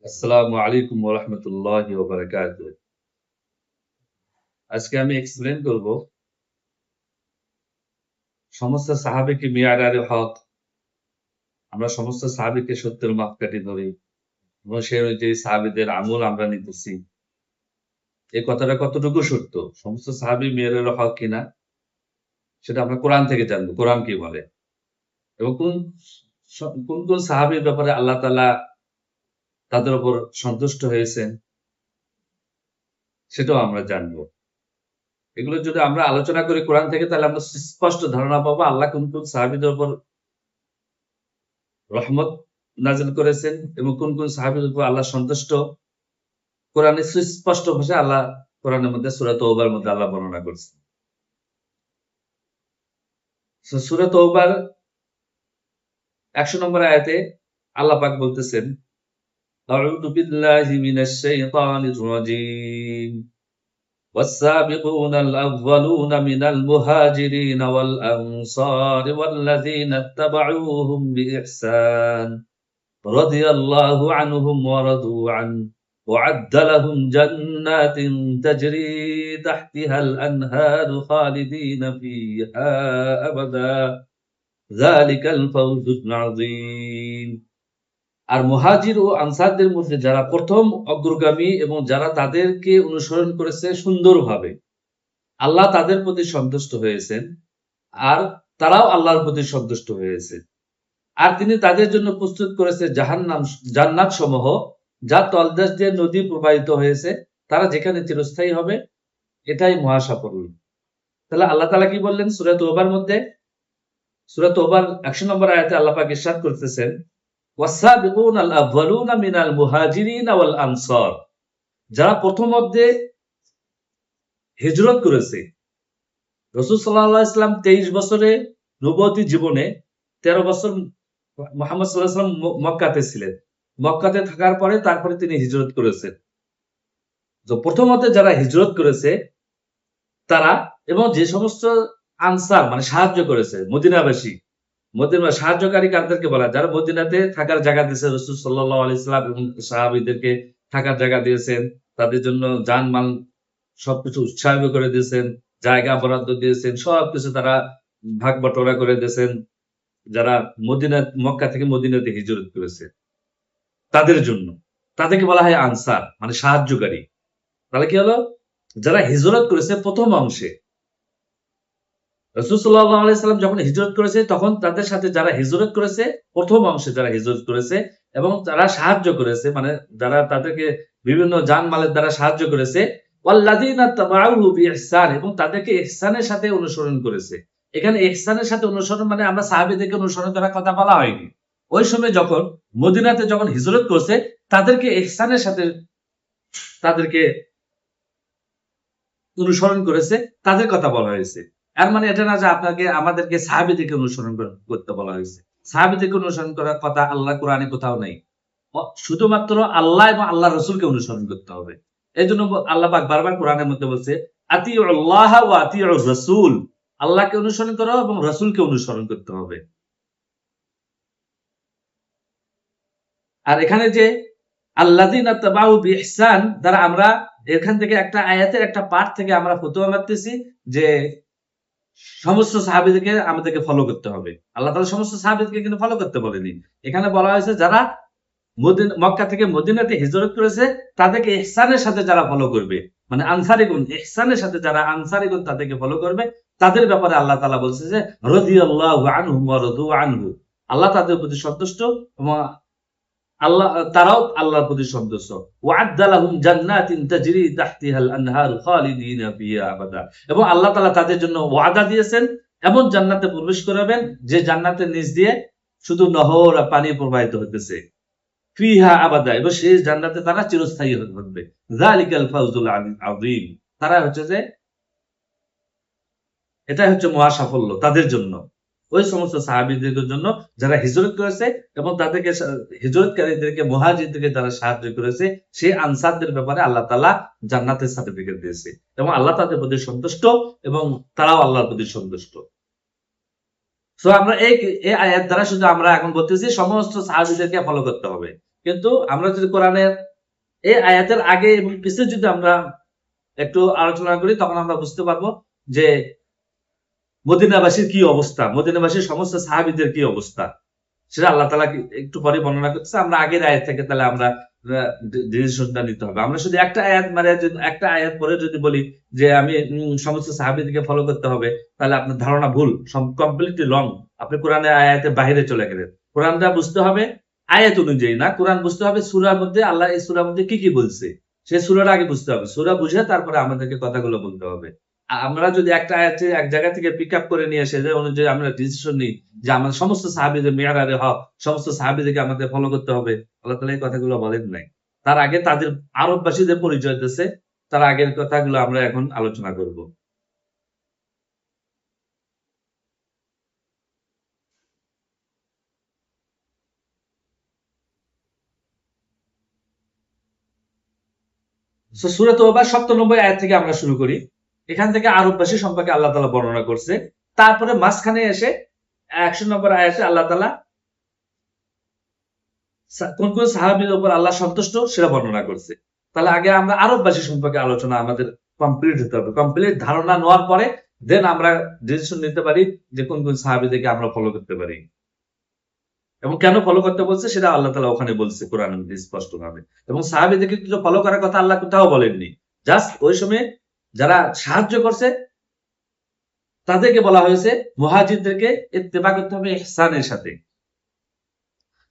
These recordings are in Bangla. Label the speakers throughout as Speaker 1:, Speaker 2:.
Speaker 1: আসসালামু আলাইকুম ওয়া রাহমাতুল্লাহি ওয়া বারাকাতুহু। আজকে আমি এক্সপ্লেইন করব সমস্ত সাহাবীকে মিয়ারারে হক। আমরা সমস্ত সাহাবীকে সত্যের মাপকাঠি ধরি এবং সেই অনুযায়ী সাহাবীদের আমল আমরা নিতেছি। এই কথাটা কতটুকু সত্য? সমস্ত সাহাবী মিয়ারারে হক কিনা সেটা আমরা কোরআন থেকে জানব। কোরআন কি বলে? এবং কোন সাহাবীর ব্যাপারে আল্লাহ তাআলা তাদের উপর সন্তুষ্ট হয়েছেন সেটাও আমরা জানব। এগুলো যদি আমরা আলোচনা করি কোরআন থেকে তাহলে আমরা স্পষ্ট ধারণা পাবো আল্লাহ কোন সাহাবীদের উপর রহমত নাযিল করেছেন এবং কোন সাহাবীর উপর আল্লাহ সন্তুষ্ট। কোরআনে সুস্পষ্ট ভাষায় আল্লাহ কোরআনের মধ্যে সূরা তাওবার মধ্যে আল্লাহ বর্ণনা করেছেন। সূরা তাওবার 100 নম্বর আয়াতে আল্লাহ পাক বলতেছেন, আউযু বিল্লাহি মিনাশ শাইতানির রাজীম والسابقون الأولون من المهاجرين والأنصار والذين اتبعوهم بإحسان رضي الله عنهم ورضوا عنه وأعد لهم جنات تجري تحتها الأنهار خالدين فيها أبدا ذلك الفوز العظيم। আর মুহাজির ও আনসারদের মধ্যে যারা প্রথম অগ্রগামী এবং যারা তাদেরকে অনুসরণ করেছে সুন্দরভাবে, আল্লাহ তাদের প্রতি সন্তুষ্ট হয়েছেন আর তারাও আল্লাহর প্রতি সন্তুষ্ট হয়েছে। আর তিনি তাদের জন্য প্রস্তুত করেছে জান্নাত সমূহ, যার তলদেশ দিয়ে নদী প্রবাহিত হয়েছে, তারা যেখানে চিরস্থায়ী হবে, এটাই মহাসাফল্য। তাহলে আল্লাহ তাআলা কি বললেন সূরা তাওবার মধ্যে? সূরা তাওবার 100 নম্বর আয়াতে আল্লাহ পাক ইরশাদ করতেছেন, ওয়াস-সাবিকুনা আল-আউয়ালুনা মিনাল মুহাজিরিন ওয়াল আনসার, যারা প্রথম অর্ধে হিজরত করেছে। রাসূল সাল্লাল্লাহু আলাইহি ওয়াসাল্লাম 23 বছরে নবুয়তি জীবনে 13 বছর মুহাম্মদ সাল্লাল্লাহু আলাইহি ওয়াসাল্লাম মক্কাতে ছিলেন। মক্কাতে থাকার পরে তারপরে তিনি হিজরত করেছেন। তো প্রথমত যারা হিজরত করেছে তারা এবং যে সমস্ত আনসার মানে সাহায্য করেছে মদিনাবাসী, মদিনা সাহায্যকারী কাদেরকে বলা, যারা মদিনাতে থাকার জায়গা দিয়েছে, রাসূল সাল্লাল্লাহু আলাইহি ওয়াসাল্লাম এবং সাহাবীদেরকে থাকার জায়গা দিয়েছেন, তাদের জন্য জানমাল সবকিছু উৎসাহিত করে দিয়েছেন, জায়গা বরাদ্দ দিয়েছেন, সবকিছু তারা ভাগ বটোয়ারা করে দিয়েছেন। যারা মক্কা থেকে মদিনাতে হিজরত করেছে তাদের জন্য, তাদেরকে বলা হয় আনসার মানে সাহায্যকারী। তাহলে কি হলো, যারা হিজরত করেছে প্রথম অংশে, রাসূল সাল্লাল্লাহু আলাইহি সাল্লাম যখন হিজরত করেছে তখন তাদের সাথে যারা হিজরত করেছে প্রথম অংশে যারা হিজরত করেছে এবং তারা সাহায্য করেছে, মানে যারা তাদেরকে বিভিন্ন জানমালের দ্বারা সাহায্য করেছে, ওয়াল্লাযীনা তাবাউহু বিইহসান, এবং তাদেরকে ইহসানের সাথে অনুসরণ করেছে। এখানে ইহসানের সাথে অনুসরণ মানে আমরা সাহাবীদেরকে অনুসরণ করার কথা বলা হয়নি। ওই সময় যখন মদিনাতে যখন হিজরত করছে তাদেরকে ইহসানের সাথে তাদেরকে অনুসরণ করেছে, তাদের কথা বলা হয়েছে। এর মানে এটা না যে আমাদেরকে সাহাবীদেরকে অনুসরণ করতে বলা হয়েছে। সাহাবীদেরকে অনুসরণ করার কথা আল্লাহ কোরআনে কোথাও নেই। শুধুমাত্র আল্লাহ এবং আল্লাহর রাসূলকে অনুসরণ করতে হবে। এজন্য আল্লাহ পাক বারবার কোরআনের মধ্যে বলছে, আতিউল্লাহ ওয়া আতিউর রাসূল, আল্লাহকে অনুসরণ করো এবং রাসূলকে অনুসরণ করতে হবে। আর এখানে যে আল্লাযীনা তাবাউ বিইহসান দ্বারা আমরা এখান থেকে একটা আয়াতের একটা পাঠ থেকে আমরা ফতোয়া মারতেছি যে সমস্ত সাহাবীদেরকে আমাদেরকে ফলো করতে হবে। আল্লাহ তাআলা সমস্ত সাহাবীদেরকে কিন্তু ফলো করতে বলেনি। এখানে বলা হয়েছে যারা মক্কা থেকে মদিনাতে হিজরত করেছে তাদেরকে ইহসানের সাথে যারা ফলো করবে, মানে আনসারীগণ, ইহসানের সাথে যারা আনসারীগণ তাদেরকে ফলো করবে, তাদের ব্যাপারে আল্লাহ তাআলা বলছে যে রাদিয়াল্লাহু আনহুম ওয়া রাদু আনহু, আল্লাহ তাদের প্রতি সন্তুষ্ট এবং তারাও আল্লাহর প্রতি সন্তুষ্ট। ওয়া'আদ্দা লাহুম জান্নাতিন তাজরি তাহতিহাল আনহার খালিদিনা ফিহা আবাদা, এবং আল্লাহ তাআলা তাদের জন্য ওয়াদা দিয়েছেন এমন জান্নাতে প্রবেশ করাবেন যে জান্নাতের নিচ দিয়ে শুধু নহর আর পানি প্রবাহিত হতেছে, ফিহা আবাদা, এবং সেই জান্নাতে তারা চিরস্থায়ী হবে। যালিকাল ফাওজুল আযীম, তারা হচ্ছে যে এটা হচ্ছে মহা সাফল্য তাদের জন্য, ওই সমস্ত সাহাবীদের জন্য যারা হিজরত করেছে এবং তাদেরকে হিজরতকারীদেরকে মুহাজিরদেরকে যারা সাহায্য করেছে, সেই আনসারদের ব্যাপারে আল্লাহ তাআলা জান্নাতের সার্টিফিকেট দিয়েছে এবং আল্লাহ তাদের প্রতি সন্তুষ্ট এবং তারাও আল্লাহর প্রতি সন্তুষ্ট। সো আমরা এই আয়াত দ্বারা শুধু আমরা এখন বলতেছি সমস্ত সাহাবীদেরকে ফলো করতে হবে। কিন্তু আমরা যদি কোরআনের এই আয়াতের আগে এবং পিছনে যদি আমরা একটু আলোচনা করি, তখন আমরা বুঝতে পারবো যে মদিনাবাসীর কি অবস্থা, মদিনাবাসীর সমস্ত সাহাবীদের কি অবস্থা, সেটা আল্লাহ তাআলা একটু পরে বর্ণনা করতেছে। আমরা আগের আয়াত থেকে তাহলে আমরা ডিসিশনটা নিতে হবে। আমরা শুধু একটা আয়াত একটা আয়াত পরে যদি বলি যে আমি সমস্ত সাহাবীদেরকে ফলো করতে হবে, তাহলে আপনার ধারণা ভুল, কমপ্লিটলি রং। আপনি কোরআনের আয়াতের বাইরে চলে গেলেন। কোরআনটা বুঝতে হবে আয়াত অনুযায়ী না, কোরআন বুঝতে হবে সূরার মধ্যে আল্লাহ এই সূরার মধ্যে কি কি বলছে, সেই সূরাটা আগে বুঝতে হবে। সূরা বুঝে তারপরে আমাদেরকে কথাগুলো বলতে হবে। আমরা যদি একটা আয়াতে এক জায়গা থেকে পিক আপ করে নিয়ে এসে যে অনুযায়ী আমরা ডিসিশন নিই যে আমাদের সমস্ত সাহাবীদের মেয়ারারে হক, সমস্ত সাহাবীদেরকে আমাদের ফলো করতে হবে, আল্লাহ তাআলা এই কথাগুলো বলেন নাই। তার আগে তাদের আরববাসীদের পরিচয় দিয়েছে, তার আগের কথাগুলো আমরা এখন আলোচনা করব। সূরা তাওবা ৯৭ আয়াত থেকে আমরা শুরু করি। এখান থেকে আরববাসী সম্পর্কে আল্লাহ তাআলা বর্ণনা করছে। তারপরে মাঝখানে এসে ১০০ নম্বর আয়াতে আল্লাহ তাআলা কোন কোন সাহাবীর উপর আল্লাহ সন্তুষ্ট সেটা বর্ণনা করছে। তাহলে আগে আমরা আরববাসী সম্পর্কে আলোচনা আমাদের কমপ্লিট হতে হবে। কমপ্লিট ধারণা নেওয়ার পরে দেন আমরা ডিসিশন নিতে পারি যে কোন কোন সাহাবীদেরকে আমরা ফলো করতে পারি এবং কেন ফলো করতে বলছে সেটা আল্লাহ তাআলা ওখানে বলছে কোরআনের মধ্যে স্পষ্টভাবে। এবং সাহাবীদেরকে কিছু ফলো করার কথা আল্লাহ কোথাও বলেননি। জাস্ট ওই সময় যারা সাহায্য করছে তাদেরকে বলা হয়েছে মুহাজিরদেরকে ইত্তেবা করতে হবে ইহসানের সাথে।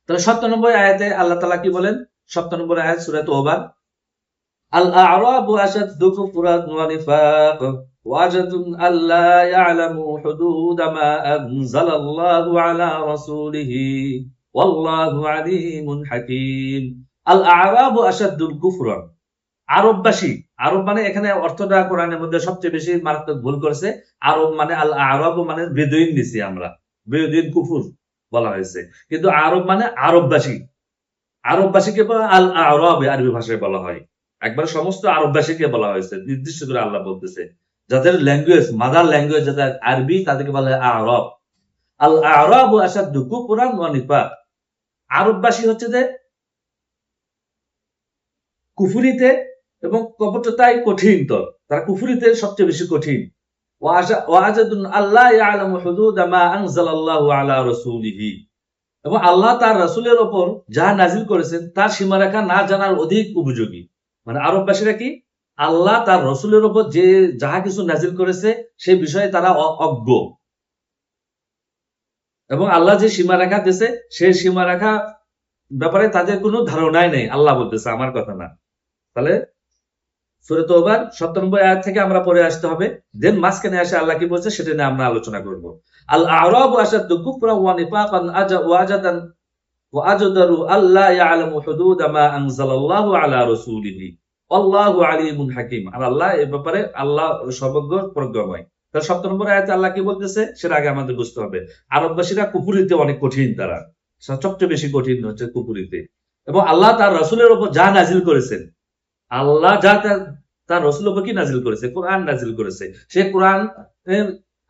Speaker 1: তাহলে ৯৭ আয়াতে আল্লাহ তাআলা কি বলেন? ৯৭ আয়াত সূরা তাওবা, আল আ'রাবু আশাদ্দু কুফরান ওয়া নিফাক ওয়াজাদুন আল্লা ইয়ালামু হুদুদ মা আনজালাল্লাহু আলা রাসূলিহি ওয়াল্লাহু আলীমুন হাকীম। আল আ'রাবু আশাদ্দুল কুফরান, আরববাসী, আরব মানে এখানে অর্থটা কোরআনের মধ্যে সবচেয়ে বেশি মারাত্মক ভুল করেছে। আরব মানে আল আ'রাব মানে বেদুইন নিছি আমরা, বেদুইন কুফর বলা হয়েছে, কিন্তু আরব মানে আরববাসী। আরববাসীকে আল আ'রাব আরবি ভাষায় বলা হয়। একবার সমস্ত আরববাসীকে বলা হয়েছে, নির্দিষ্ট করে আল্লাহ বলতেছে যাদের ল্যাঙ্গুয়েজ মাদার ল্যাঙ্গুয়েজ যাদের আরবি তাদেরকে বলা হয় আরব। আল আ'রাবু আশাদ্দু কুফরান ওয়া নিফাক, আরববাসী হচ্ছে যে কুফরিতে এবং কপটতায় কঠিনতর, তারা কুফরিতে সবচেয়ে বেশি কঠিন। ওয়াজাদুন আল্লাহ ইয়ালামু হুদুদ মা আনজালাল্লাহু আলা রাসূলিহি, এবং আল্লাহ তার রাসূলের উপর যা নাজিল করেছেন তার সীমারেখা না জানার অধিক উপযোগী। মানে আরববাসীরা কি আল্লাহ তার রাসূলের উপর যে যাহা কিছু নাজিল করেছে সেই বিষয়ে তারা অজ্ঞ, এবং আল্লাহ যে সীমারেখা দিয়েছে সেই সীমারেখা ব্যাপারে তাদের কোনো ধারণাই নেই। আল্লাহ বলতেছে, আমার কথা না। তাহলে সূরা তাওবার ৯৭ আয়াত থেকে আমরা পড়ে আসতে হবে, দেন মাঝখানে এসে আল্লাহ কি বলছে সেটা নিয়ে আমরা আলোচনা করব। আল আ'রাবু আশাদ্দু কুফরান ওয়া নিফাকান ওয়াজাদান ওয়া আজদারু আল্লা ইয়ালামু হুদুদ মা আনজালাল্লাহু আলা রাসূলিহি ওয়াল্লাহু আলীমুন হাকীম। আর আল্লাহ এই ব্যাপারে আল্লাহ সর্বজ্ঞ প্রজ্ঞাময়। তাহলে ৯৭ আয়াতে আল্লাহ কি বলতেছে সেটা আগে আমাদের বুঝতে হবে। আরববাসীরা কুফরিতে অনেক কঠিন, তারা সবচেয়ে বেশি কঠিন হচ্ছে কুফরিতে। এবং আল্লাহ তার রাসূলের উপর যা নাজিল করেছেন, আল্লাহ যা তার রাসূলের উপর কি নাজিল করেছে, কোরআন নাজিল করেছে, সেই কোরআন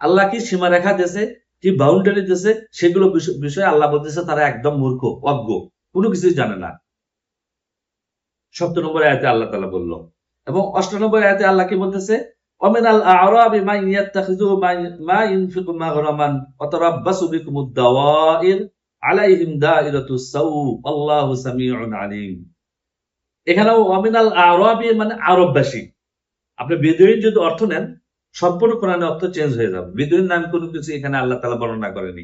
Speaker 1: আল্লাহ কি সীমারেখা দিয়েছে, কি বাউন্ডারি দিয়েছে, সেগুলো বিষয়ে আল্লাহ বলতেছে তারা একদম মূর্খ, অজ্ঞ, কোনো কিছুই জানে না। ৭০ আয়াতে আল্লাহ তাআলা বলল। এবং ৯৮ আয়াতে আল্লাহ কি বলতেছে? ওয়ামিনাল আ'রাবি মান ইয়াত্তাখিযু মা ইউনফিকু মাগরামান ওয়া তারাব্বাসু বিকুমুদ দাওয়াইর আলাইহিম দাইরাতুস সাউ আল্লাহু সামিউন আলীম। এখানেও ওয়ামিনাল আ'রাবি মানে আরববাসী। আপনি বেদুইন যদি অর্থ নেন সম্পূর্ণ কোরআনের অর্থ চেঞ্জ হয়ে যাবে। বেদুইন নাম কোনো কিছু এখানে আল্লাহ তাআলা বর্ণনা করেনি।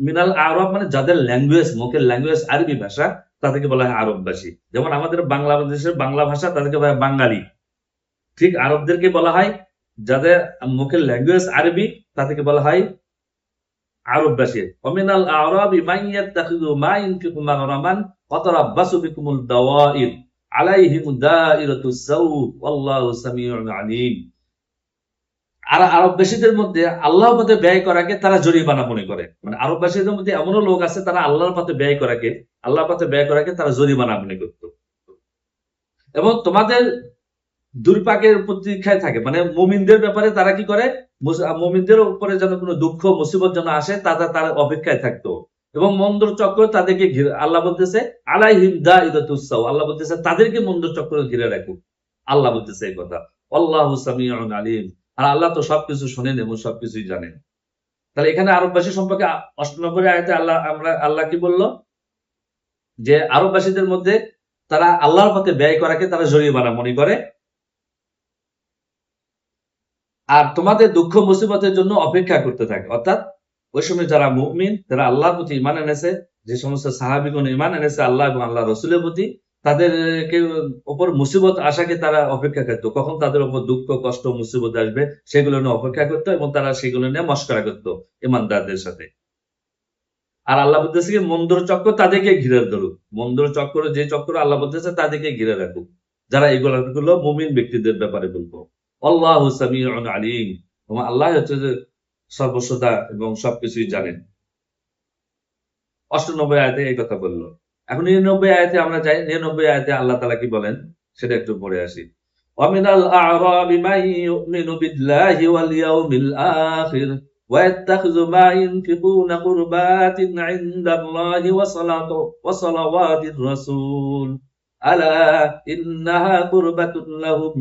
Speaker 1: মিনাল আরব মানে যাদের ল্যাঙ্গুয়েজ, মুখের ল্যাঙ্গুয়েজ আরবি ভাষা, তাদেরকে বলা হয় আরববাসী। যেমন আমাদের বাংলাদেশের বাংলা ভাষা, তাদেরকে বলা হয় বাঙালি। ঠিক আরবদেরকে বলা হয় যাদের মুখের ল্যাঙ্গুয়েজ আরবি, তাদেরকে বলা হয় আরববাসী। ওয়ামিনাল আ'রাবি মান ইয়াত্তাখিযু মা ইউনফিকু মাগরামান ওয়া তারাব্বাসু বিকুমুদ দাওয়াইর আলাইহিম দাইরাতুস সাউ আল্লাহু সামিউন আলীম। আর আরববাসীদের মধ্যে আল্লাহর পথে ব্যয় করাকে তারা জরিমানা মনে করে। মানে আরববাসীদের মধ্যে এমনও লোক আছে তারা আল্লাহর পথে ব্যয় করাকে তারা জরিমানা মনে করত। এবং তোমাদের দুর্পাকের প্রতীক্ষায় থাকে, মানে মুমিনদের ব্যাপারে তারা কি করে, মুমিনদের উপরে যেন কোনো দুঃখ মুসিবত যেন আসে তারা তার অপেক্ষায় থাকতো। এবং মন্দর চক্র তাদেরকে ঘিরে, আল্লাহ বলতেছে আলাইহিম দাইরাতুস সাও, আল্লাহ বলতেছে তাদেরকে মন্দর চক্র ঘিরে রাখুক, আল্লাহ বলতেছে এই কথা। আল্লাহু সামিউন আলিম, আর আল্লাহ তো সবকিছু শোনেন এবং সবকিছুই জানেন। তাহলে এখানে আরববাসী সম্পর্কে ৯৮ আয়াতে আল্লাহ কি বললো, যে আরববাসীদের মধ্যে তারা আল্লাহর পথে ব্যয় করাকে তারা জরিমানা মনে করে, আর তোমাদের দুঃখ মুসিবতের জন্য অপেক্ষা করতে থাকে। অর্থাৎ ওই সময় যারা মুমিন, যারা আল্লাহর প্রতি ঈমান এনেছে, যে সমস্ত সাহাবীগণ ঈমান এনেছে আল্লাহ এবং আল্লাহ রসুলের প্রতি, তাদেরকে উপর মুসিবত আশাকে তারা অপেক্ষা করতো, কখন তাদের উপর দুঃখ কষ্ট মুসিবত আসবে সেগুলো নিয়ে অপেক্ষা করতো, এবং তারা সেগুলো নিয়ে মস্করা করতো ইমানদারদের সাথে। আর আল্লাহ বলতেছে কি মন্দর চক্র তাদেরকে ঘিরে ধরুক, মন্দর চক্র যে চক্র আল্লাহ বলতেছে তাদেরকে ঘিরে রাখুক, যারা এগুলো মুমিন ব্যক্তিদের ব্যাপারে বলবো। আল্লাহু সামিউন আলিম, এবং আল্লাহ হচ্ছে যে সর্বশ্রোতা এবং সবকিছুই জানেন। ৯৮ আয়াতে এই কথা বললো। এখন ৯৯ আয়াতে আমরা যাই। ৯৯ আয়াতে আল্লাহ তাআলা কি বলেন সেটা একটু পড়ে আসি। ওয়ামিনাল আ'রাবি মান ইউমিনু বিল্লাহি ওয়াল ইয়াউমিল আখির ويتخذ ما ينفقون قربات عند الله وصلوات الرسول ألا إنها قربة لهم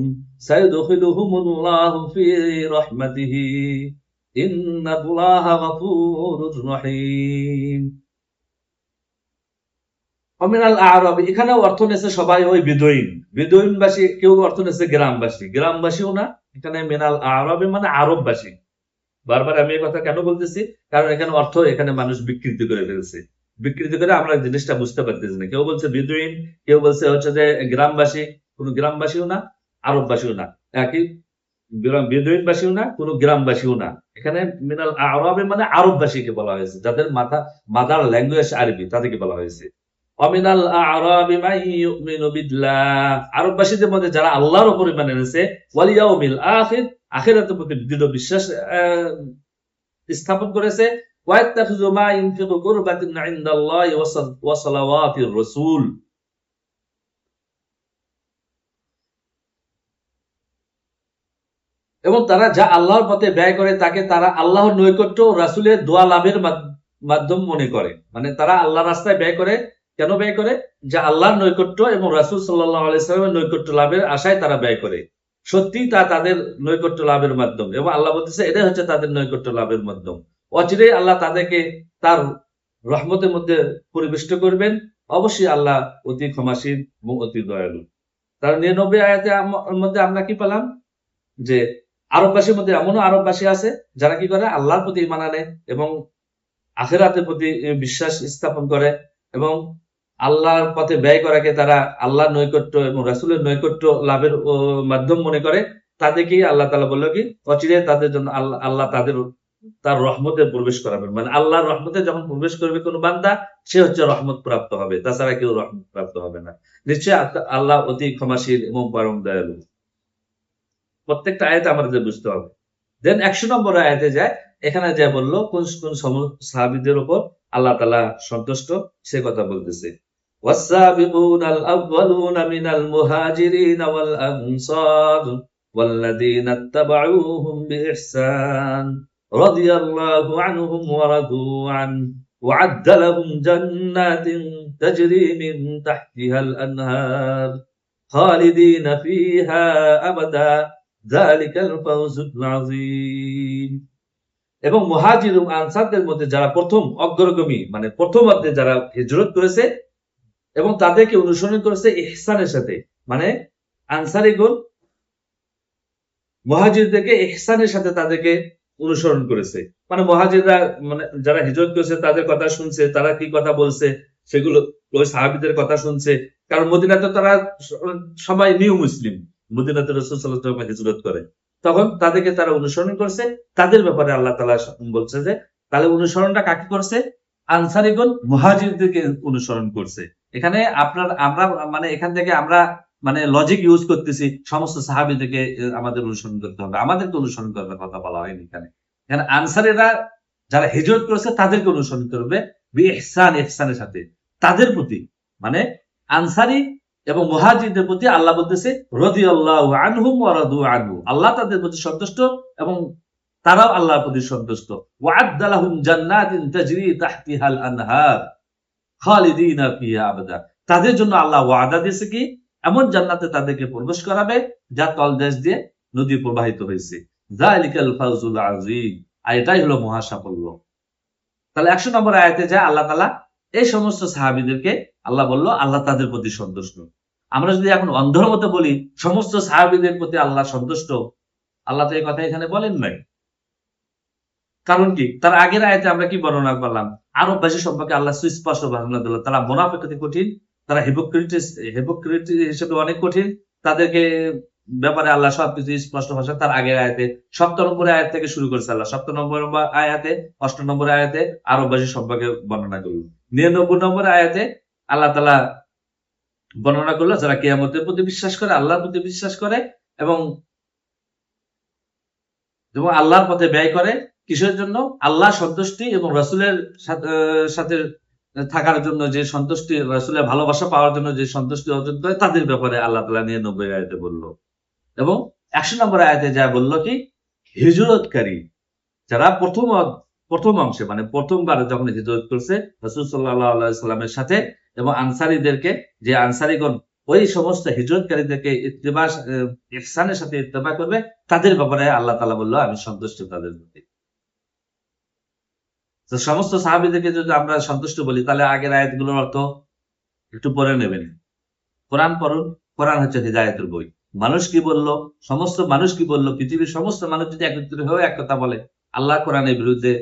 Speaker 1: سيدخلهم الله في رحمته إن الله غفور رحيم। অমিনাল আ'রাব, এখানেও অর্থ নেছে সবাই ওই বেদুইনবাসী, কেউ অর্থ নেছে গ্রামবাসীও না। এখানে মিনাল আ'রাবি মানে আরববাসী। বারবার আমি এই কথা কেন বলতেছি, কারণ এখানে অর্থ এখানে মানুষ বিকৃতি করে ফেলছে, বিকৃতি করে আমরা জিনিসটা বুঝতে পারতেছি না। কেউ বলছে বেদুইন, কেউ বলছে হচ্ছে যে গ্রামবাসী, কোন গ্রামবাসীও না আরববাসীও না, একই বেদুইনবাসীও না কোন গ্রামবাসীও না। এখানে মিনাল আ'রাবি মানে আরববাসীকে বলা হয়েছে, যাদের মাদার ল্যাঙ্গুয়েজ আরবি, তাদেরকে বলা হয়েছে। অমিনাল আ'রাবি মান ইউমিনু বিল্লাহ, আরববাসীদের মধ্যে যারা আল্লাহর উপর ঈমান এনেছে, ওয়াল ইয়াউমিল আখির, আখিরাতের প্রতি দৃঢ় বিশ্বাস স্থাপন করেছে, ওয়ায়াত্তাখিযু মা ইউনফিকু কুরবাতান ইনদাল্লাহি ওয়া সালাওয়াতির রাসূল, এবং তারা যা আল্লাহর পথে ব্যয় করে তাকে তারা আল্লাহর নৈকট্য ও রাসূলের দোয়া লাভের মাধ্যম মনে করে। মানে তারা আল্লাহর রাস্তায় ব্যয় করে, কেন ব্যয় করে, যে আল্লাহর নৈকট্য এবং রাসূল সাল্লাল্লাহু আলাইহি সাল্লামের নৈকট্য লাভের আশায় তারা ব্যয় করে। সত্যি তা তাদের নৈকট্য লাভের মাধ্যম, এবং আল্লাহ বলতেছে এটাই হচ্ছে তাদের নৈকট্য লাভের মাধ্যম। অচিরেই আল্লাহ তাদেরকে তার রহমতের মধ্যে পরিবেষ্ট করবেন। অবশ্যই আল্লাহ অতি ক্ষমাশীল এবং অতি দয়ালু। তার ৯৯ আয়াতের মধ্যে আমরা কি পেলাম, যে আরববাসীর মধ্যে এমনও আরববাসী আছে যারা কি করে আল্লাহর প্রতি ঈমান আনে এবং আখিরাতের প্রতি বিশ্বাস স্থাপন করে, এবং আল্লাহর পথে ব্যয় করাকে তারা আল্লাহর নৈকট্য এবং রাসূলের নৈকট্য লাভের মাধ্যম মনে করে। তাদেরকেই আল্লাহ তাআলা বলল কি অচিরে তাদের জন্য আল্লাহ তার রহমতে প্রবেশ করাবেন। মানে আল্লাহর রহমতে যখন প্রবেশ করবে কোনো বান্দা, সে হচ্ছে রহমত প্রাপ্ত হবে, তাছাড়া কেউ রহমত প্রাপ্ত হবে না। নিশ্চয়ই আল্লাহ অতি ক্ষমাশীল এবং পরম দয়ালু। প্রত্যেকটা আয়াতে আমাদের বুঝতে হবে। দেন ১০০ নম্বর আয়াতে যায়, এখানে যা বললো কোন কোন সাহাবীদের উপর আল্লাহ তাআলা সন্তুষ্ট সে কথা বলতেছে। ওয়াস-সাবিকুনাল আউয়ালুনা মিনাল মুহাজিরিনা ওয়াল আনসার ওয়াল্লাযীনা ইত্তাবাউহুম বিইহসান রাদিয়াল্লাহু আনহুম ওয়া রাদু আন ওয়া'আদ্দা লাহুম জান্নাতিন তাজরি মিন তাহতিহাল আনহার খালিদিনা ফিহা আবাদা যালিকাল ফাওজুল আযীম। এবং মুহাজির এবং আনসারদের মধ্যে যারা প্রথম অগ্রগামী, মানে প্রথমার্ধে যারা হিজরত করেছে এবং তাদেরকে অনুসরণ করেছে ইহসানের সাথে, মানে আনসারীগণ মুহাজিরদেরকে ইহসানের সাথে তাদেরকে অনুসরণ করেছে। মানে মুহাজিররা, মানে যারা হিজরত করেছে তাদের কথা শুনছে, তারা কি কথা বলছে সেগুলো ওই সাহাবীদের কথা শুনছে। কারণ মদিনাতে তারা সবাই নিউ মুসলিম, মদিনাতে রাসূল সাল্লাল্লাহু আলাইহি ওয়াসাল্লাম হিজরত করে, তখন তাদেরকে তারা অনুসরণ করছে। তাদের ব্যাপারে আল্লাহ তাআলা বলছে যে তাহলে অনুসরণটা কাকে করছে, আনসারীগণ মুহাজিরদেরকে অনুসরণ করছে। এখানে আমরা মানে এখান থেকে আমরা মানে লজিক ইউজ করতেছি, সমস্ত সাহাবীদেরকে আমাদের অনুসরণ করতে হবে, আমাদেরকে অনুসরণ করার কথা বলা হয়নি এখানে। এখানে আনসারীরা যারা হিজরত করেছে তাদেরকে অনুসরণ করবে ইহসানের সাথে, তাদের প্রতি, মানে আনসারী এবং মুহাজিরদের প্রতি আল্লাহ বলতেছে রাদিয়াল্লাহু আনহুম ওয়া রাদু আনহু, আল্লাহ তাদের প্রতি সন্তুষ্ট এবং তারাও আল্লাহর প্রতি সন্তুষ্ট। ওয়া'আদ্দা লাহুম জান্নাতিন তাজরি তাহতিহাল আনহার খালিদিনা ফিহা আবাদা। তাদের জন্য আল্লাহ ওয়াদা দিয়েছে কি, এমন জান্নাতে তাদেরকে প্রবেশ করাবে যার তলদেশ দিয়ে নদী প্রবাহিত হয়েছে। যালিকাল ফাউজুল আযীম। আর এটাই হলো মহা সাফল্য। তাহলে 100 নম্বর আয়াতে যায় আল্লাহ তাআলা এই সমস্ত সাহাবীদেরকে আল্লাহ বলল আল্লাহ তাদের প্রতি সন্তুষ্ট। আমরা যদি এখন অন্ধের মতো বলি সমস্ত সাহাবীদের প্রতি আল্লাহ সন্তুষ্ট, আল্লাহ তো এই কথা এখানে বলেন নাই। কারণ কি, তার আগের আয়াতে আমরা কি বর্ণনা করলাম, আরববাসী সম্পর্কে আল্লাহ সুস্পষ্ট বর্ণনা দিল, তারা মুনাফিকতে কঠিন, তারা হিপোক্রিট হিসেবে অনেক কঠিন, তাদেরকে ব্যাপারে আল্লাহ সবকিছু স্পষ্ট ভাষা তার আগের আয়াতে 7 নম্বর আয়াত থেকে শুরু করেছে আল্লাহ 7 নম্বর আয়াতে 8 নম্বর আয়াতে আরববাসী সম্পর্কে বর্ণনা করল। 99 নম্বর আয়াতে আল্লাহ তাআলা বর্ণনা করলো যারা কিয়ামতের প্রতি বিশ্বাস করে, আল্লাহর প্রতি বিশ্বাস করে এবং আল্লাহর পথে ব্যয় করে, কিসের জন্য, আল্লাহ সন্তুষ্টি এবং রাসূলের সাথে থাকার জন্য যে সন্তুষ্টি, রাসূলের ভালোবাসা পাওয়ার জন্য যে সন্তুষ্টি অর্জন করে, তাদের ব্যাপারে আল্লাহ তাআলা 99 আয়াতে বলল। এবং 100 নম্বর আয়াতে যা বলল কি, হিজরতকারী যারা প্রথম অংশে মানে প্রথমবার যখন হিজরত করছে রাসূল সাল্লাল্লাহু আলাইহি সাল্লামের সাথে, এবং আনসারীদেরকে, যে আনসারীগণ ওই সমস্ত হিজরতকারীদেরকে ইহসানের সাথে ইত্তেবা করবে, তাদের ব্যাপারে আল্লাহ তাআলা বলল আমি সন্তুষ্ট তাদের প্রতি। তো সমস্ত সাহাবীদেরকে যদি আমরা সন্তুষ্ট বলি, তাহলে আগের আয়াতগুলোর অর্থ একটু পরে নেবেন। কোরআন পড়ুন, কোরআন হচ্ছে হিদায়াতের বই। মানুষ কি বলল, সমস্ত মানুষ কি বলল, পৃথিবীর সমস্ত মানুষ যদি একত্রিত হয়ে এক কথা বলে, আল্লাহ কোরআনের বিরুদ্ধে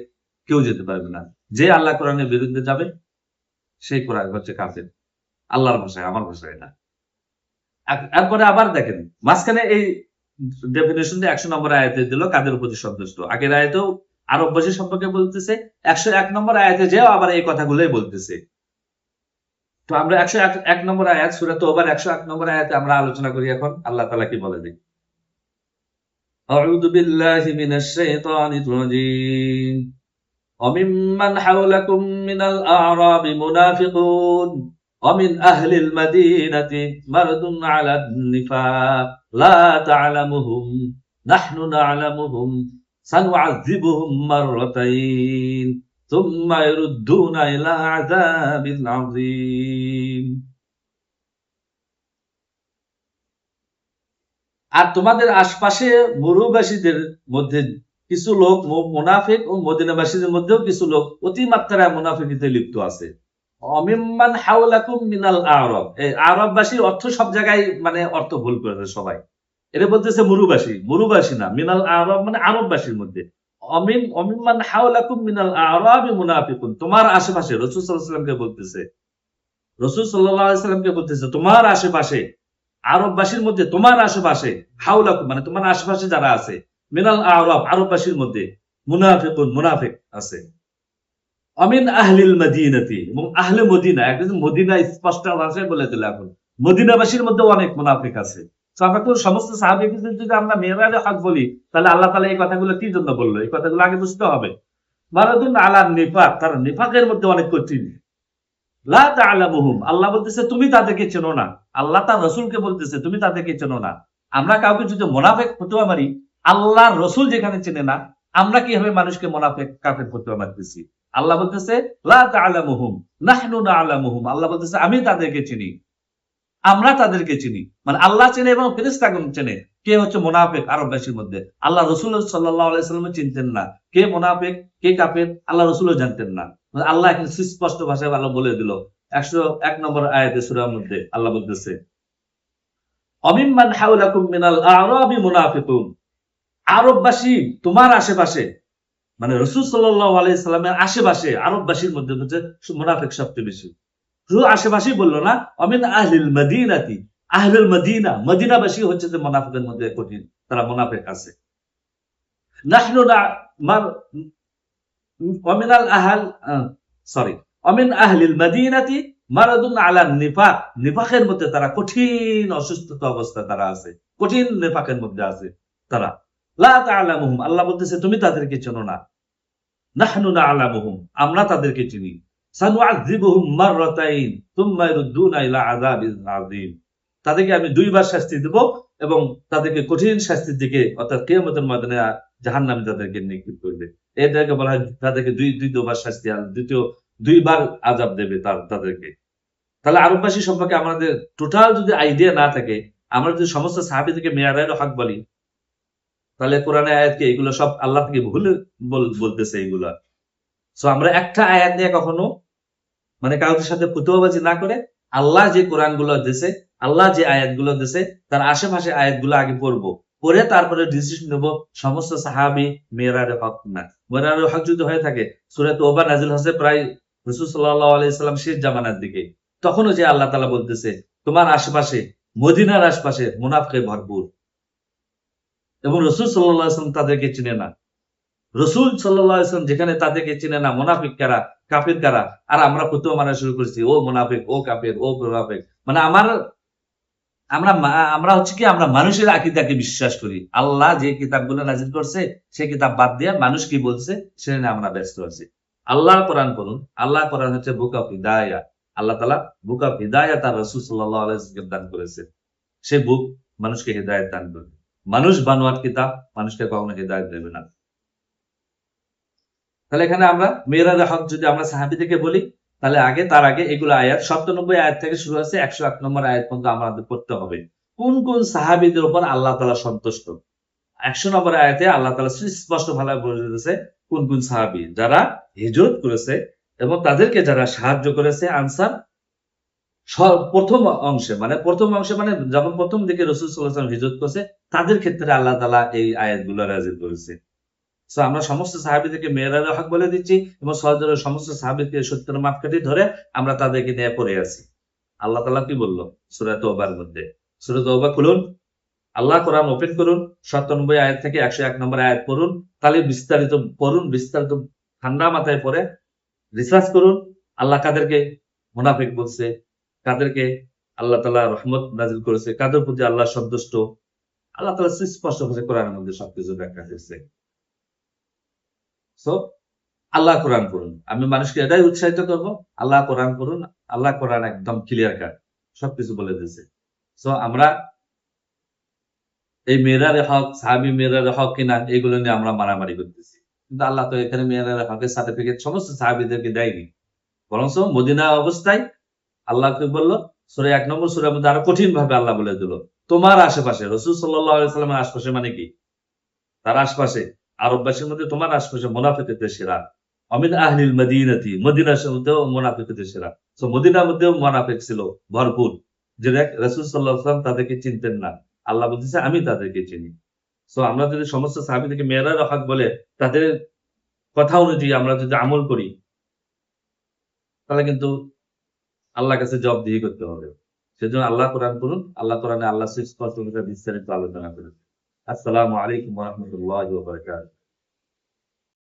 Speaker 1: কেউ যেতে পারবে না। যে আল্লাহ কোরআনের বিরুদ্ধে যাবে সেই কোরআন হচ্ছে কাফের, আল্লাহর ভাষায়, আমার ভাষায় না। এরপরে আবার দেখেন মাঝখানে এই ডেফিনেশন দিয়ে 100 নম্বর আয়াতে দিল কাদের প্রতি সন্তুষ্ট। আগের আয়াতেও আরববাসী সম্পর্কে বলতেছে, 101 নম্বর আয়াতে যেও আবার এই কথাগুলোই বলতেছে। তো আমরা 101 নম্বর আয়াত সূরা তাওবার 101 নম্বর আয়াতে আমরা আলোচনা করি এখন আল্লাহ তাআলা কি বলে দেখি। আউযু বিল্লাহি মিনাশ শাইতানির রাজীম। وممن حولكم من الأعراب منافقون ومن أهل المدينة مرد على النفاق لا تعلمهم نحن نعلمهم سنعذبهم مرتين ثم يردون إلى عذاب عظيم। আর তোমাদের আশপাশে মরুবাসীদের মধ্যে কিছু লোক মুনাফিক ও মদিনাবাসীদের মধ্যেও কিছু লোক অতিমাত্রায় মুনাফিকিতে লিপ্ত আছে। অমিম্মান হাওলাকুম মিনাল আরব, এই আরববাসীর অর্থ সব জায়গায় মানে অর্থ ভুল করেছে সবাই। এটা বলতেছে মরুবাসী না, মিনাল আরব মানে আরববাসীর মধ্যে। অমিম্মান হাওলাকুম মিনাল আরব মুনাফিকুন, তোমার আশেপাশে, রাসূল সাল্লাল্লাহু আলাইহি ওয়াসাল্লামকে বলতেছে, রাসূল সাল্লাল্লাহু আলাইহি ওয়াসাল্লামকে বলতেছে তোমার আশেপাশে, আরববাসীর মধ্যে তোমার আশেপাশে, হাওলাকুম মানে তোমার আশেপাশে যারা আছে, মিনাল আরব আরববাসীর মধ্যে, মুনাফিকুন মুনাফিক আছে। আমিন আহলিল মদিনাতি, এবং আহলে মদিনা, একদম মদিনা স্পষ্ট ভাষায় বলে দিল। এখন মদিনাবাসীর মধ্যে অনেক মুনাফিক আছে। সমস্ত সাহাবীদের যদি আমরা মেরাজে হক বলি, তাহলে আল্লাহ তাআলা এই কথাগুলো কি জন্য বললো, এই কথাগুলো আগে বুঝতে হবে। মারাদুন আলা নিফাক, তার নিফাকের মধ্যে অনেক কঠিন। লা তা'লামুহুম, আল্লাহ বলতেছে তুমি তাদেরকে চেনো না। আল্লাহ তার রাসূলকে বলতেছে তুমি তাদেরকে চেনো না। আমরা কাউকে যদি মুনাফিক ফতোয়া মারি, আল্লাহর রাসূল যেখানে চেনে না, আমরা কিভাবে মানুষকে মুনাফিক কাফের ফতোয়া মারতেছি? আল্লাহ বলতেছে লা তা'লামুহুম নাহনু না'লামুহুম, আল্লাহ বলতেছে আমি তাদেরকে চিনি, আমরা তাদেরকে চিনি। মানে আল্লাহ চেনে এবং ফেরেশতাগণ চেনে কে হচ্ছে মুনাফিক আরববাসীর মধ্যে। আল্লাহ রাসূল সাল্লাল্লাহু আলাইহি ওয়াসাল্লাম চিনতেন না কে মুনাফিক কে কাফের, আল্লাহ রাসূলও জানতেন না। আল্লাহ এখন সুস্পষ্ট ভাষায় আল্লাহ বলে দিল 101 নম্বর আয়াতে সূরার মধ্যে আল্লাহ বলতেছে অমিম্মান হাওলাকুম মিনাল আ'রাবি মুনাফিকুন, আরববাসী তোমার আশেপাশে, মানে রাসূল সাল্লাল্লাহু আলাইহি সাল্লামের আশেপাশে আরববাসীর মধ্যে হচ্ছে মুনাফিক সবচেয়ে বেশি। শুধু আশেপাশেই বললো না, অমিন আহলিল মদিনাতি, আহলুল মদিনা, মদিনাবাসী হচ্ছে যে মুনাফিকের মধ্যে কঠিন, তারা মুনাফিক আছে। নাহনু অমিনাল আহল সরি অমিন আহলিল মদিনাতি মারাদুন আলা নিফাক, নিফাকের মধ্যে তারা কঠিন অসুস্থতা অবস্থায় তারা আছে, কঠিন নিফাকের মধ্যে আছে তারা। লা তা'লামুহুম, আল্লাহ বলতেছে তুমি তাদেরকে চেনো না। নাহনু না'লামুহুম, আমরা তাদেরকে চিনি। সানুআযিবুহুম মাররাতাইন সুম্মা ইরুদ্দুনা ইলা আযাবিন আযীম, তাদেরকে আমি দুইবার শাস্তি দেব এবং তাদেরকে কঠিন শাস্তির দিকে অর্থাৎ কিয়ামতের ময়দানে জাহান্নামে তাদেরকে নিক্ষেপ করবে। এদেরকে বলা হয় তাদেরকে দুইবার শাস্তি, দুইবার আযাব দেবে তাদেরকে। তাহলে আরববাসী সম্পর্কে আমাদের টোটাল যদি আইডিয়া না থাকে, আমরা যদি সমস্ত সাহাবীদেরকে মেয়ারের হক বলি, তাহলে কোরআনের আয়াতকে এগুলো সব আল্লাহ থেকে ভুল বলতেছে এগুলা। সো আমরা একটা আয়াত নিয়ে কখনো মানে কাউকে সাথে ফুতুয়াবাজি না করে আল্লাহ যে কোরআন গুলো দিছে, আল্লাহ যে আয়াতগুলো দিছে তার আশেপাশে আয়াতগুলো আগে পড়বো, পড়ে তারপরে ডিসিশন নেবো সমস্ত সাহাবী মেয়েরারে হক না। মেয়েরারে হক যদি হয়ে থাকে, সূরা তওবা নাযিল হচ্ছে প্রায় রাসূল সাল্লাল্লাহু আলাইহি সাল্লাম শেষ জামানার দিকে, তখনও যে আল্লাহ তাআলা বলতেছে তোমার আশেপাশে, মদিনার আশপাশে মুনাফিকে ভরপুর, এবং রাসূল সাল্লাল্লাহু আলাইহি সাল্লাম তাদেরকে চিনে না। রসুল সাল্লাল্লাহু আলাইহি ওয়াসাল্লাম যেখানে তাদেরকে চিনে না, মুনাফিক কারা, কাফির কারা, আর আমরা ফতোয়া মারা শুরু করেছি, ও মুনাফিক, ও কাফির, ও মুনাফিক। মানে আমরা হচ্ছে কি, আমরা মানুষের আকীদাকে বিশ্বাস করি। আল্লাহ যে কিতাবগুলো নাযিল করছে সেই কিতাব বাদ দিয়ে মানুষ কি বলছে সেটা নিয়ে আমরা ব্যস্ত আছি। আল্লাহর কোরআন পড়ুন। আল্লাহর কোরআন হচ্ছে বুক অফ হিদায়াহ। আল্লাহ তাআলা বুক অফ হিদায়াহ তার রাসূল সাল্লাল্লাহু আলাইহি ওয়াসাল্লামকে দান করেছে। সেই বুক মানুষকে হিদায়াত দান করবে। মানুষ বানোয়াট কিতাব মানুষকে কখনো হিদায়াত দেবে না। তাহলে এখানে আমরা মেয়েরাদের হক যদি আমরা সাহাবীদেরকে বলি, তাহলে তার আগে এগুলো আয়াত 97 আয়াত থেকে শুরু হচ্ছে 108 নম্বর আয়াত পর্যন্ত আমাদের পড়তে হবে। কোন কোন সাহাবীদের উপর আল্লাহ তাআলা সন্তুষ্ট। 100 নম্বর আয়াতে আল্লাহ তাআলা সুস্পষ্ট ভাবে বলে দিয়েছে কোন কোন সাহাবী যারা হিজরত করেছে এবং তাদেরকে যারা সাহায্য করেছে। আনসার প্রথম অংশে মানে যখন প্রথম দিকে রাসূল সাল্লাল্লাহু আলাইহি ওয়াসাল্লাম হিজরত করছে, তাদের ক্ষেত্রে আল্লাহ তাআলা এই আয়াতগুলো নাযিল করেছে। সো আমরা সমস্ত সাহাবীদেরকে মেয়েরার হক বলে দিচ্ছি এবং সহজরে সমস্ত সাহাবীকে সত্যের মাপকাঠি ধরে আমরা তাদেরকে নিয়ে পড়ে আছি। আল্লাহ তাআলা কি বলল সূরা তওবার মধ্যে? সূরা তওবা খুলুন, আল্লাহ কোরআন ওপেন করুন, 97 আয়াত থেকে 101 নম্বর আয়াত পড়ুন, তাহলে বিস্তারিত পড়ুন, বিস্তারিত ঠান্ডা মাথায় পড়ে রিসার্চ করুন। আল্লাহ কাদেরকে মুনাফিক বলছে, কাদেরকে আল্লাহ তাআলা রহমত নাযিল করেছে, কাদের প্রতি আল্লাহ সন্তুষ্ট, আল্লাহ তাআলা সুস্পষ্ট ভাবে কোরআনের মধ্যে সবকিছু ব্যাখ্যা করেছে। সো আল্লাহ কোরআন পড়ুন। আমি মানুষকে এটাই উৎসাহিত করব, আল্লাহ কোরআন পড়ুন। আল্লাহ কোরআন একদম ক্লিয়ার কাট, সবকিছু বলে দিয়েছে। সো আমরা এই মেয়েরার হক, সাহাবী মেয়েরার হক কিনা এগুলো নিয়ে আমরা মারামারি করতেছি, কিন্তু আল্লাহ তো এখানে মেয়েরার হকের সার্টিফিকেট সমস্ত সাহাবীদেরকে দেয়নি, বরঞ্চ মদিনা অবস্থায় আল্লাহ কি বললো সূরা 1 নম্বর সূরার মধ্যে আরো কঠিন ভাবে আল্লাহ বলে দিল তোমার আশেপাশে, রাসূল সাল্লাল্লাহু আলাইহি ওয়াসাল্লামের আশেপাশে মানে কি, তার আশপাশে আরববাসীর মধ্যে তোমার আশপাশে মুনাফিকদের সেরা, অমিন আহলিল মদিনাতি, মদিনার মধ্যেও মুনাফিকদের সেরা। সো মদিনার মধ্যেও মুনাফিক ছিল ভরপুর, যে রাসূল সাল্লাল্লাহু আলাইহি ওয়াসাল্লাম তাদেরকে চিনতেন না, আল্লাহ বলতেছে আমি তাদেরকে চিনি। সো আমরা যদি সমস্ত সাহাবীদেরকে মেয়েরার হক বলে তাদের কথা অনুযায়ী আমরা যদি আমল করি, তাহলে কিন্তু আল্লাহর কাছে জবাবদিহি করতে হবে। সেজন্য আল্লাহ কোরআন পড়ুন। আল্লাহ কোরআনে আল্লাহ সুস্পষ্ট বিস্তারিত আলোচনা করেছেন। আসসালামু আলাইকুম ওয়া রাহমাতুল্লাহি ওয়া বারাকাতুহু।